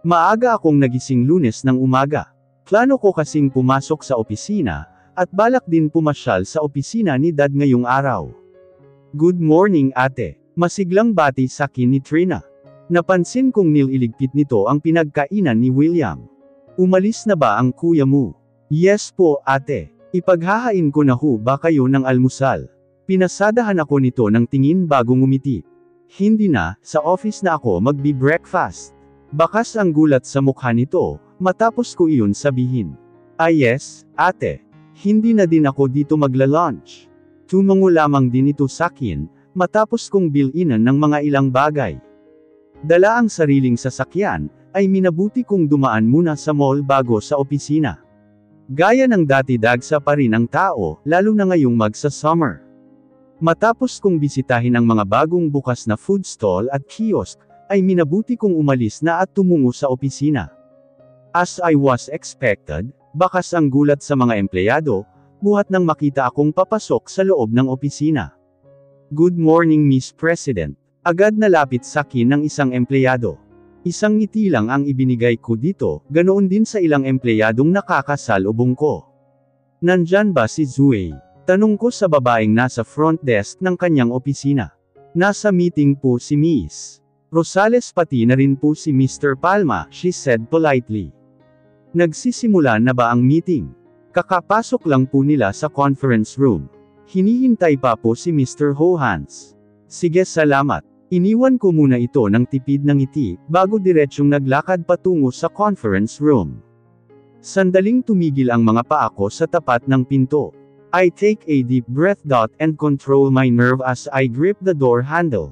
Maaga akong nagising Lunes ng umaga. Plano ko kasing pumasok sa opisina, at balak din pumasyal sa opisina ni Dad ngayong araw. Good morning ate. Masiglang bati sa akin ni Trina. Napansin kong nililigpit nito ang pinagkainan ni William. Umalis na ba ang kuya mo? Yes po ate. Ipaghahain ko na ho ba kayo ng almusal? Pinasadahan ako nito ng tingin bago ngumiti. Hindi na, sa office na ako magbi-breakfast. Bakas ang gulat sa mukha nito, matapos ko iyon sabihin. Ah yes, ate. Hindi na din ako dito magla-lunch. Tumango lamang din ito sakin, matapos kong bill-inan ng mga ilang bagay. Dala ang sariling sasakyan, ay minabuti kong dumaan muna sa mall bago sa opisina. Gaya ng dati dagsa pa rin ang tao, lalo na ngayong magsa-summer. Matapos kong bisitahin ang mga bagong bukas na food stall at kiosk, ay minabuti kong umalis na at tumungo sa opisina. As I was expected, bakas ang gulat sa mga empleyado, buhat nang makita akong papasok sa loob ng opisina. Good morning Miss President. Agad nalapit sa akin ng isang empleyado. Isang ngiti lang ang ibinigay ko dito, ganoon din sa ilang empleyadong nakakasalubong ko. Nandyan ba si Zue? Tanong ko sa babaeng nasa front desk ng kanyang opisina. Nasa meeting po si Miss Rosales, pati na rin po si Mr. Palma, she said politely. Nagsisimula na ba ang meeting? Kakapasok lang po nila sa conference room. Hinihintay pa po si Mr. Johans. Sige salamat. Iniwan ko muna ito ng tipid ng ngiti, bago diretsyong naglakad patungo sa conference room. Sandaling tumigil ang mga paa ko sa tapat ng pinto. I take a deep breath and control my nerve as I grip the door handle.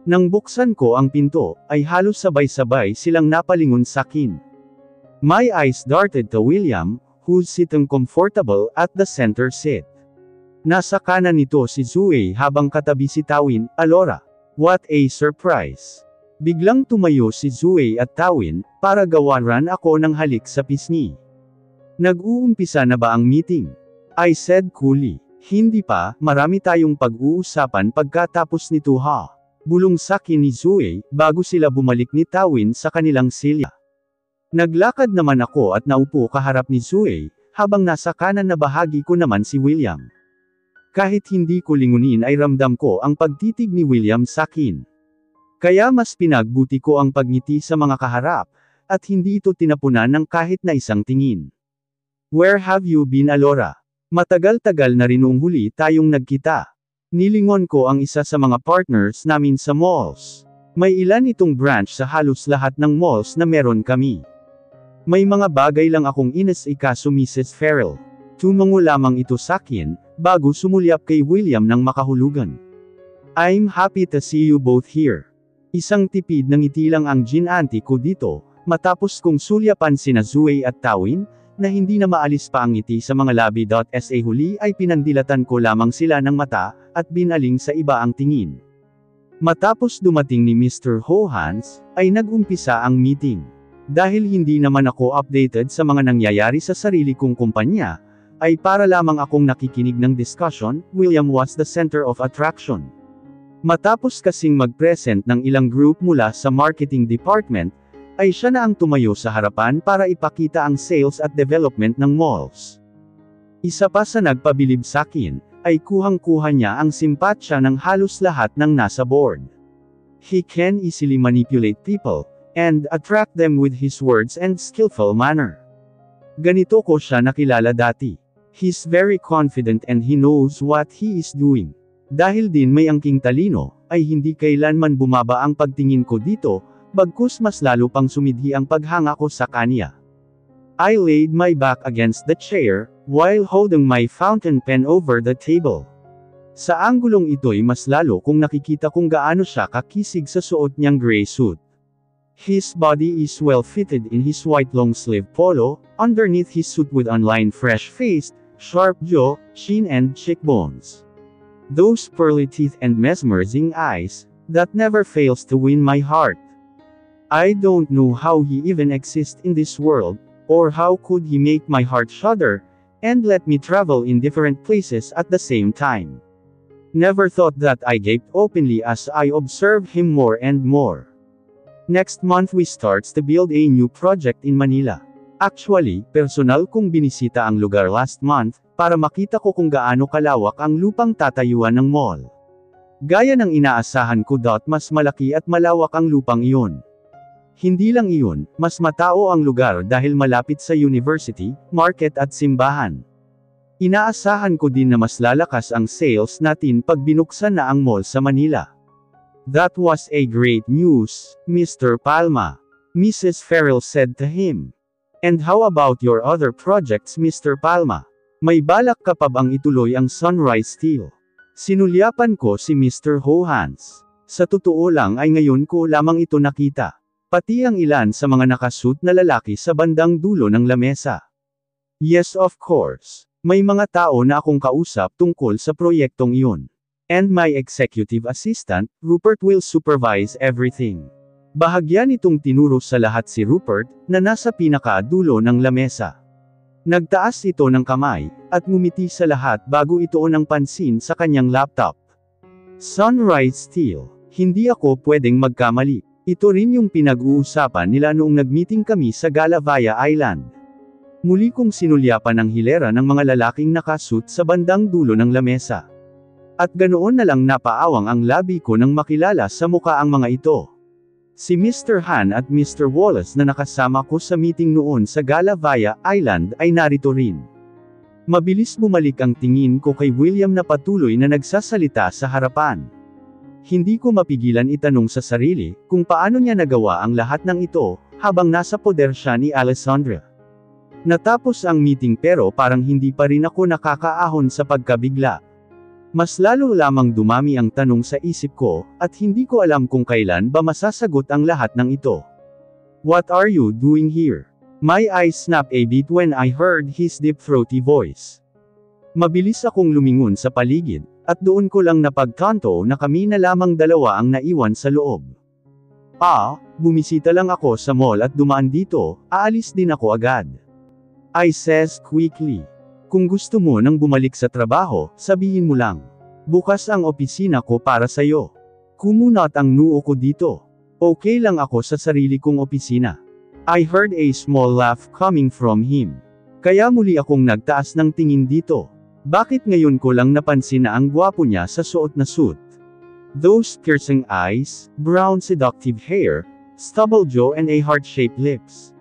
Nang buksan ko ang pinto, ay halos sabay-sabay silang napalingon sakin. My eyes darted to William, who's sitting comfortable at the center seat. Nasa kanan nito si Zue habang katabi si Tawin, Alora. What a surprise! Biglang tumayo si Zue at Tawin, para gawaran ako ng halik sa pisngi. Nag-uumpisa na ba ang meeting? I said coolly. Hindi pa, marami tayong pag-uusapan pagkatapos nito ha. Bulong sakin ni Zue, bago sila bumalik ni Tawin sa kanilang silya. Naglakad naman ako at naupo kaharap ni Zue, habang nasa kanan na bahagi ko naman si William. Kahit hindi ko lingunin ay ramdam ko ang pagtitig ni William sakin. Kaya mas pinagbuti ko ang pagngiti sa mga kaharap, at hindi ito tinapunan ng kahit na isang tingin. Where have you been Alora? Matagal-tagal na rin noong huli tayong nagkita. Nilingon ko ang isa sa mga partners namin sa malls. May ilan itong branch sa halos lahat ng malls na meron kami. May mga bagay lang akong inasikaso Mrs. Farrell. Tumango lamang ito sakin, bago sumulyap kay William ng makahulugan. I'm happy to see you both here. Isang tipid ng ngiti lang ang ginanti ko dito, matapos kong sulyapan sina Zue at Tawin, na hindi na maalis pa ang ngiti sa mga labi. Sa huli ay pinandilatan ko lamang sila ng mata, at binaling sa iba ang tingin. Matapos dumating ni Mr. Johans, ay nag-umpisa ang meeting. Dahil hindi naman ako updated sa mga nangyayari sa sarili kong kumpanya, ay para lamang akong nakikinig ng discussion, William was the center of attraction. Matapos kasing mag-present ng ilang group mula sa marketing department, ay siya na ang tumayo sa harapan para ipakita ang sales at development ng malls. Isa pa sa nagpabilib sakin, ay kuhang-kuha niya ang simpatsya ng halos lahat ng nasa board. He can easily manipulate people, and attract them with his words and skillful manner. Ganito ko siya nakilala dati. He's very confident and he knows what he is doing. Dahil din may angking talino, ay hindi kailanman bumaba ang pagtingin ko dito, bagkus mas lalo pang sumidhi ang paghanga ko sa kanya. I laid my back against the chair, while holding my fountain pen over the table. Sa anggulong ito'y mas lalo kung nakikita kung gaano siya kakisig sa suot niyang gray suit. His body is well fitted in his white long-sleeve polo, underneath his suit with unlined fresh-faced, sharp jaw, chin and cheekbones. Those pearly teeth and mesmerizing eyes, that never fails to win my heart. I don't know how he even exists in this world, or how could he make my heart shudder, and let me travel in different places at the same time. Never thought that I gaped openly as I observed him more and more. Next month we starts to build a new project in Manila. Actually, personal kong binisita ang lugar last month, para makita ko kung gaano kalawak ang lupang tatayuan ng mall. Gaya ng inaasahan ko. Mas malaki at malawak ang lupang iyon. Hindi lang iyon, mas matao ang lugar dahil malapit sa university, market at simbahan. Inaasahan ko din na mas lalakas ang sales natin pag binuksan na ang mall sa Manila. That was a great news, Mr. Palma. Mrs. Farrell said to him. And how about your other projects, Mr. Palma? May balak ka pa bang ituloy ang Sunrise Steel? Sinulyapan ko si Mr. Hohans. Sa totoo lang ay ngayon ko lamang ito nakita. Pati ang ilan sa mga nakasuit na lalaki sa bandang dulo ng lamesa. Yes, of course. May mga tao na akong kausap tungkol sa proyektong iyon. And my executive assistant, Rupert, will supervise everything. Bahagya nitong tinuro sa lahat si Rupert, na nasa pinakadulo ng lamesa. Nagtaas ito ng kamay, at ngumiti sa lahat bago ituon ang pansin sa kanyang laptop. Sunrise Steel. Hindi ako pwedeng magkamali. Ito rin yung pinag-uusapan nila noong nag-meeting kami sa Galavaya Island. Muli kong sinulyapan ang hilera ng mga lalaking nakasuit sa bandang dulo ng lamesa. At ganoon na lang napaawang ang labi ko nang makilala sa muka ang mga ito. Si Mr. Han at Mr. Wallace na nakasama ko sa meeting noon sa Galavaya Island ay narito rin. Mabilis bumalik ang tingin ko kay William na patuloy na nagsasalita sa harapan. Hindi ko mapigilan itanong sa sarili, kung paano niya nagawa ang lahat ng ito, habang nasa poder siya ni Alessandra. Natapos ang meeting pero parang hindi pa rin ako nakakaahon sa pagkabigla. Mas lalo lamang dumami ang tanong sa isip ko, at hindi ko alam kung kailan ba masasagot ang lahat ng ito. What are you doing here? My eyes snapped a bit when I heard his deep throaty voice. Mabilis akong lumingon sa paligid, at doon ko lang napagtanto na kami na lamang dalawa ang naiwan sa loob. Bumisita lang ako sa mall at dumaan dito, aalis din ako agad. I says quickly. Kung gusto mo nang bumalik sa trabaho, sabihin mo lang. Bukas ang opisina ko para sayo. Kumunat ang noo ko dito. Okay lang ako sa sarili kong opisina. I heard a small laugh coming from him. Kaya muli akong nagtaas ng tingin dito. Bakit ngayon ko lang napansin na ang gwapo niya sa suot na suit? Those piercing eyes, brown seductive hair, stubble jaw and a heart-shaped lips.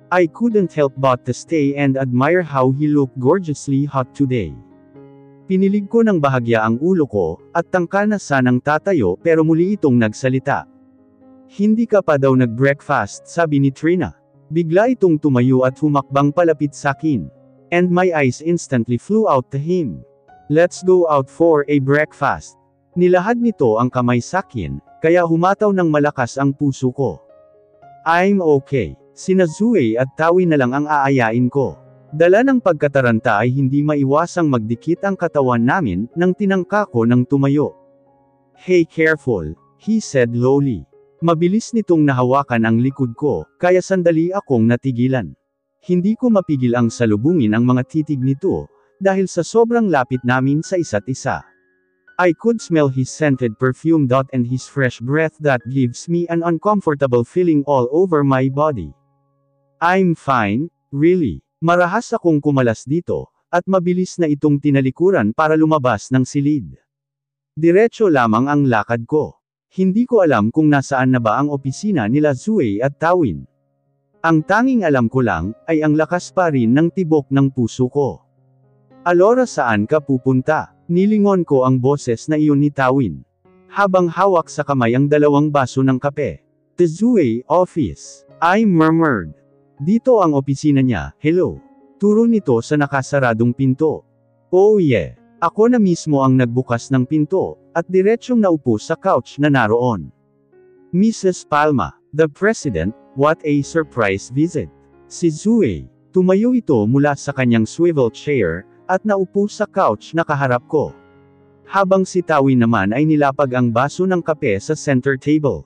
I couldn't help but to stay and admire how he looked gorgeously hot today. Pinilig ko ng bahagya ang ulo ko, at tangka na sanang tatayo pero muli itong nagsalita. Hindi ka pa daw nag-breakfast, sabi ni Trina. Bigla itong tumayo at humakbang palapit sakin. And my eyes instantly flew out to him. Let's go out for a breakfast. Nilahad nito ang kamay sakin, kaya humataw ng malakas ang puso ko. I'm okay. Sina Zoe at Tawi na lang ang aayain ko. Dala ng pagkataranta ay hindi maiwasang magdikit ang katawan namin, nang tinangka ko ng tumayo. Hey, careful, he said lowly. Mabilis nitong nahawakan ang likod ko, kaya sandali akong natigilan. Hindi ko mapigil ang salubungin ang mga titig nito, dahil sa sobrang lapit namin sa isa't isa. I could smell his scented perfume and his fresh breath that gives me an uncomfortable feeling all over my body. I'm fine, really. Marahas akong kumalas dito, at mabilis na itong tinalikuran para lumabas ng silid. Diretso lamang ang lakad ko. Hindi ko alam kung nasaan na ba ang opisina nila Zoe at Tawin. Ang tanging alam ko lang, ay ang lakas pa rin ng tibok ng puso ko. Alora, saan ka pupunta? Nilingon ko ang boses na iyon ni Tawin. Habang hawak sa kamay ang dalawang baso ng kape. The Zoe office. I murmured. Dito ang opisina niya, hello. Turo nito sa nakasaradong pinto. Oh yeah. Ako na mismo ang nagbukas ng pinto, at diretsyong naupo sa couch na naroon. Mrs. Palma, the president, what a surprise visit. Si Zoe, tumayo ito mula sa kanyang swivel chair, at naupo sa couch na kaharap ko. Habang si Tawi naman ay nilapag ang baso ng kape sa center table.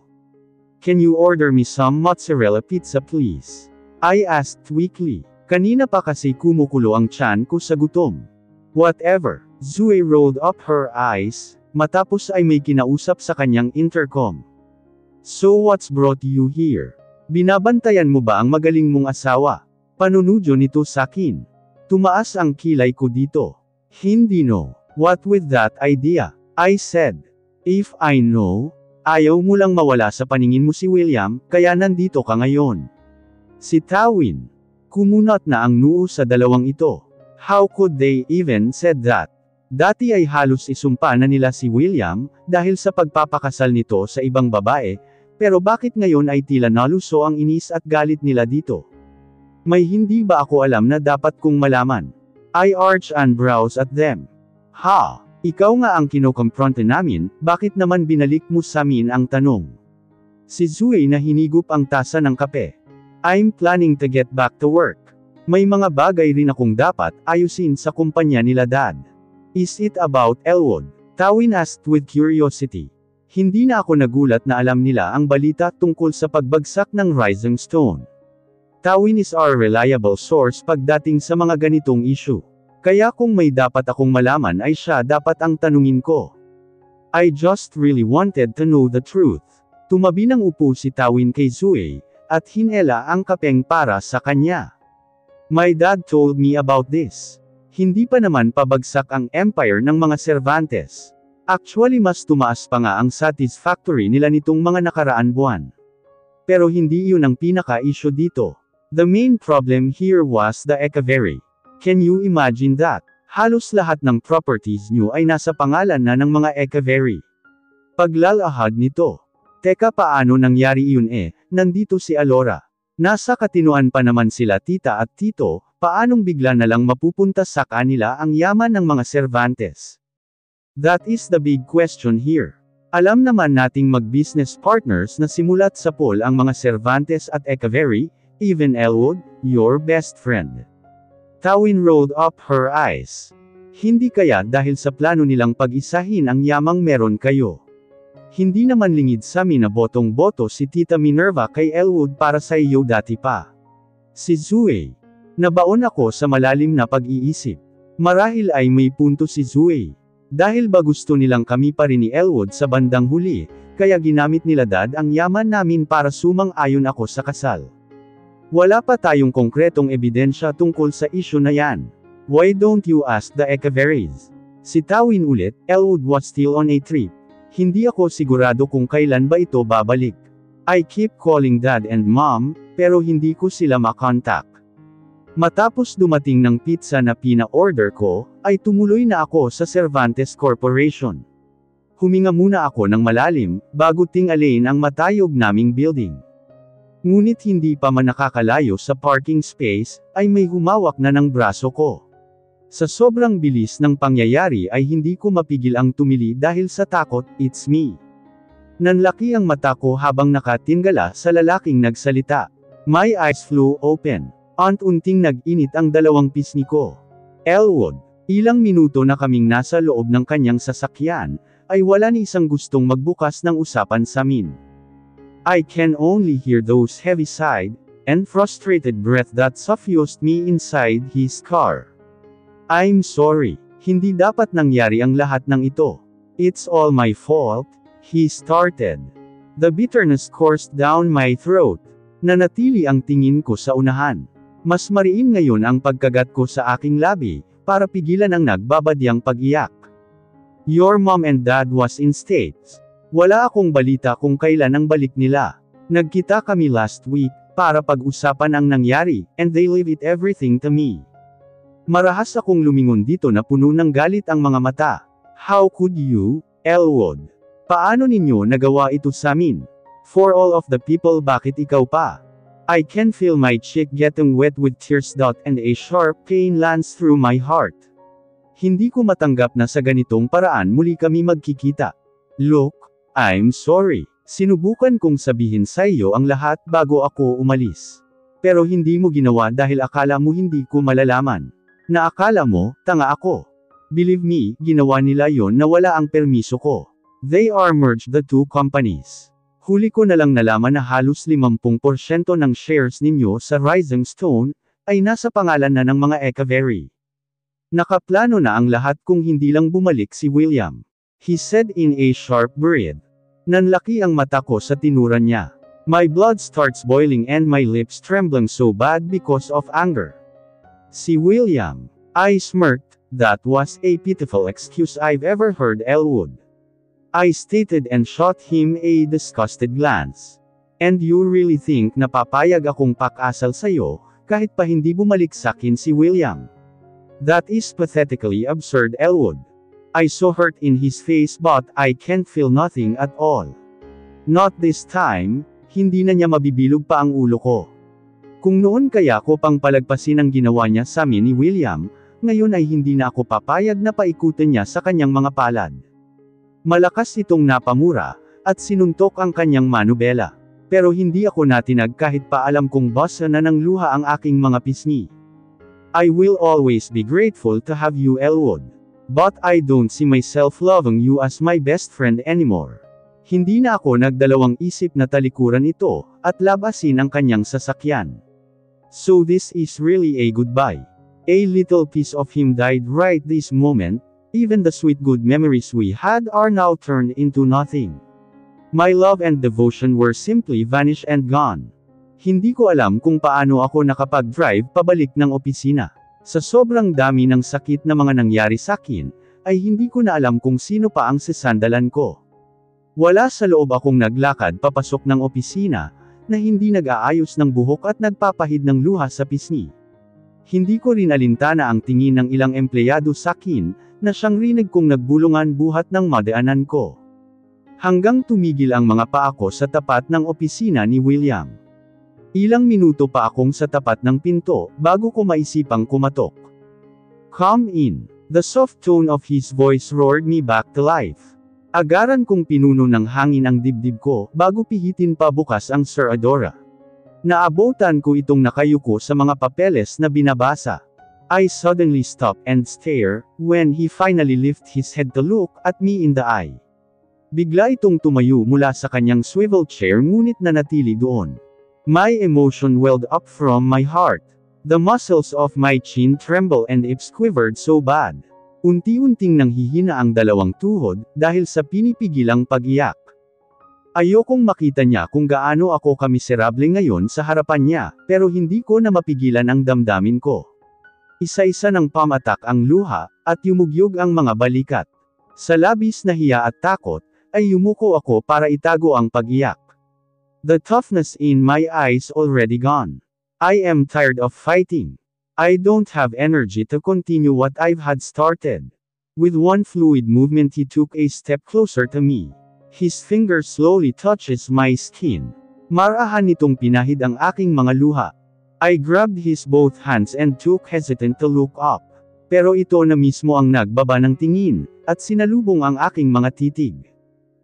Can you order me some mozzarella pizza please? I asked weakly. Kanina pa kasi kumukulo ang tiyan ko sa gutom. Whatever. Zoe rolled up her eyes, matapos ay may kinausap sa kanyang intercom. So what's brought you here? Binabantayan mo ba ang magaling mong asawa? Panunudyo nito sakin. Tumaas ang kilay ko dito. Hindi no. What with that idea? I said. If I know, ayaw mo lang mawala sa paningin mo si William, kaya nandito ka ngayon. Si Tawin. Kumunat na ang noo sa dalawang ito. How could they even said that? Dati ay halos isumpa na nila si William, dahil sa pagpapakasal nito sa ibang babae, pero bakit ngayon ay tila naluso ang inis at galit nila dito? May hindi ba ako alam na dapat kong malaman? I arch and browse at them. Ha? Ikaw nga ang kinokompronte namin, bakit naman binalik mo sa amin ang tanong? Si Zui na hinigup ang tasa ng kape. I'm planning to get back to work. May mga bagay rin akong dapat ayusin sa kumpanya nila Dad. Is it about Elwood? Tawin asked with curiosity. Hindi na ako nagulat na alam nila ang balita tungkol sa pagbagsak ng Rising Stone. Tawin is our reliable source pagdating sa mga ganitong issue. Kaya kung may dapat akong malaman ay siya dapat ang tanungin ko. I just really wanted to know the truth. Tumabi ng upo si Tawin kay Zui, at hinela ang kapeng para sa kanya. My dad told me about this. Hindi pa naman pabagsak ang empire ng mga Cervantes. Actually mas tumaas pa nga ang satisfactory nila nitong mga nakaraan buwan. Pero hindi iyon ang pinaka-issue dito. The main problem here was the Echeverry. Can you imagine that? Halos lahat ng properties nyo ay nasa pangalan na ng mga Echeverry. Paglalahad nito. Teka paano nangyari iyon nandito si Alora. Nasa katinuan pa naman sila tita at tito, paanong bigla na lang mapupunta sa kanila ang yaman ng mga Cervantes? That is the big question here. Alam naman nating mag-business partners na simulat sa pool ang mga Cervantes at Echeverry, even Elwood, your best friend. Tawin rolled up her eyes. Hindi kaya dahil sa plano nilang pag-isahin ang yamang meron kayo. Hindi naman lingid sa amin na botong-boto si Tita Minerva kay Elwood para sa iyo dati pa. Si Zui. Nabaon ako sa malalim na pag-iisip. Marahil ay may punto si Zui. Dahil ba gusto nilang kami pa rin ni Elwood sa bandang huli, kaya ginamit nila Dad ang yaman namin para sumang-ayon ako sa kasal. Wala pa tayong konkretong ebidensya tungkol sa isyu na yan. Why don't you ask the Echeverrys? Si Tawin ulit, Elwood was still on a trip. Hindi ako sigurado kung kailan ba ito babalik. I keep calling Dad and Mom, pero hindi ko sila makontak. Matapos dumating ng pizza na pina-order ko, ay tumuloy na ako sa Cervantes Corporation. Huminga muna ako ng malalim, bago tingalin ang matayog naming building. Ngunit hindi pa man nakakalayo sa parking space, ay may humawak na ng braso ko. Sa sobrang bilis ng pangyayari ay hindi ko mapigil ang tumili dahil sa takot, it's me. Nanlaki ang mata ko habang nakatinggala sa lalaking nagsalita. My eyes flew open. Unti-unting nag-init ang dalawang pisngi ko. Elwood, ilang minuto na kaming nasa loob ng kanyang sasakyan, ay wala ni isang gustong magbukas ng usapan sa amin. I can only hear those heavy-sighed, and frustrated breath that suffused me inside his car. I'm sorry, hindi dapat nangyari ang lahat ng ito. It's all my fault, he started. The bitterness coursed down my throat. Nanatili ang tingin ko sa unahan. Mas mariin ngayon ang pagkagat ko sa aking labi, para pigilan ang nagbabadyang pag-iyak. Your mom and dad was in States. Wala akong balita kung kailan ang balik nila. Nagkita kami last week, para pag-usapan ang nangyari, and they leave it everything to me. Marahas akong lumingon dito na puno ng galit ang mga mata. How could you, Elwood? Paano ninyo nagawa ito sa amin? For all of the people bakit ikaw pa? I can feel my cheek getting wet with tears. And a sharp pain lands through my heart. Hindi ko matanggap na sa ganitong paraan muli kami magkikita. Look, I'm sorry. Sinubukan kong sabihin sa iyo ang lahat bago ako umalis. Pero hindi mo ginawa dahil akala mo hindi ko malalaman. Na akala mo, tanga ako. Believe me, ginawa nila yon na wala ang permiso ko. They are merged the two companies. Huli ko na lang nalaman na halos 50% ng shares ninyo sa Rising Stone, ay nasa pangalan na ng mga Echeverry. Nakaplano na ang lahat kung hindi lang bumalik si William. He said in a sharp breath. Nanlaki ang mata ko sa tinura niya. My blood starts boiling and my lips trembling so bad because of anger. Si William. I smirked. That was a pitiful excuse I've ever heard, Elwood. I stated and shot him a disgusted glance. And you really think na papayag akong pakasal sa'yo, kahit pa hindi bumalik sakin si William? That is pathetically absurd, Elwood. I saw hurt in his face but I can't feel nothing at all. Not this time, hindi na niya mabibilog pa ang ulo ko. Kung noon kaya ko pang palagpasin ang ginawa niya sa amin ni William, ngayon ay hindi na ako papayag na paikutin niya sa kanyang mga palad. Malakas itong napamura, at sinuntok ang kanyang manubela. Pero hindi ako natinag kahit pa alam kong basa na ng luha ang aking mga pisngi. I will always be grateful to have you, Elwood. But I don't see myself loving you as my best friend anymore. Hindi na ako nagdalawang isip na talikuran ito, at labasin ang kanyang sasakyan. So this is really a goodbye. A little piece of him died right this moment, even the sweet good memories we had are now turned into nothing. My love and devotion were simply vanished and gone. Hindi ko alam kung paano ako nakapag-drive pabalik ng opisina. Sa sobrang dami ng sakit na mga nangyari sa akin, ay hindi ko na alam kung sino pa ang sasandalan ko. Wala sa loob akong naglakad papasok ng opisina, na hindi nag-aayos ng buhok at nagpapahid ng luha sa pisngi. Hindi ko rin alintana ang tingin ng ilang empleyado sa akin, na siyang rinig kong nagbulungan buhat ng madaanan ko. Hanggang tumigil ang mga paa ko sa tapat ng opisina ni William. Ilang minuto pa akong sa tapat ng pinto, bago ko maisipang kumatok. Come in. The soft tone of his voice roared me back to life. Agaran kong pinuno ng hangin ang dibdib ko, bago pihitin pa bukas ang Sir Adora. Naabutan ko itong nakayuko sa mga papeles na binabasa. I suddenly stopped and stared, when he finally lifted his head to look at me in the eye. Bigla itong tumayo mula sa kanyang swivel chair ngunit nanatili doon. My emotion welled up from my heart. The muscles of my chin trembled and lips quivered so bad. Unti-unting nanghihina ang dalawang tuhod, dahil sa pinipigilang pag-iyak. Ayokong makita niya kung gaano ako kamiserable ngayon sa harapan niya, pero hindi ko na mapigilan ang damdamin ko. Isa-isa ng pamatak ang luha, at yumugyog ang mga balikat. Sa labis na hiya at takot, ay yumuko ako para itago ang pag-iyak. The toughness in my eyes already gone. I am tired of fighting. I don't have energy to continue what I've had started. With one fluid movement he took a step closer to me. His finger slowly touches my skin. Marahan nitong pinahid ang aking mga luha. I grabbed his both hands and took hesitant to look up. Pero ito na mismo ang nagbaba ng tingin, at sinalubong ang aking mga titig.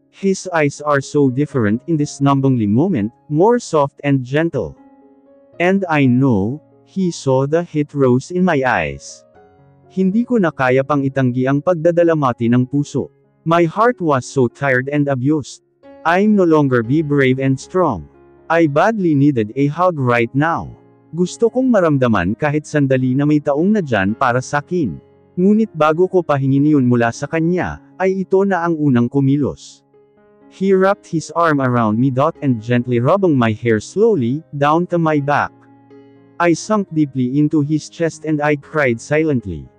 His eyes are so different in this numbingly moment, more soft and gentle. And I know, he saw the heat rose in my eyes. Hindi ko na kaya pang itanggi ang pagdadalamati ng puso. My heart was so tired and abused. I'm no longer be brave and strong. I badly needed a hug right now. Gusto kong maramdaman kahit sandali na may taong na dyan para sa akin. Ngunit bago ko pahingin iyon mula sa kanya, ay ito na ang unang kumilos. He wrapped his arm around me and gently rubbing my hair slowly, down to my back. I sunk deeply into his chest and I cried silently.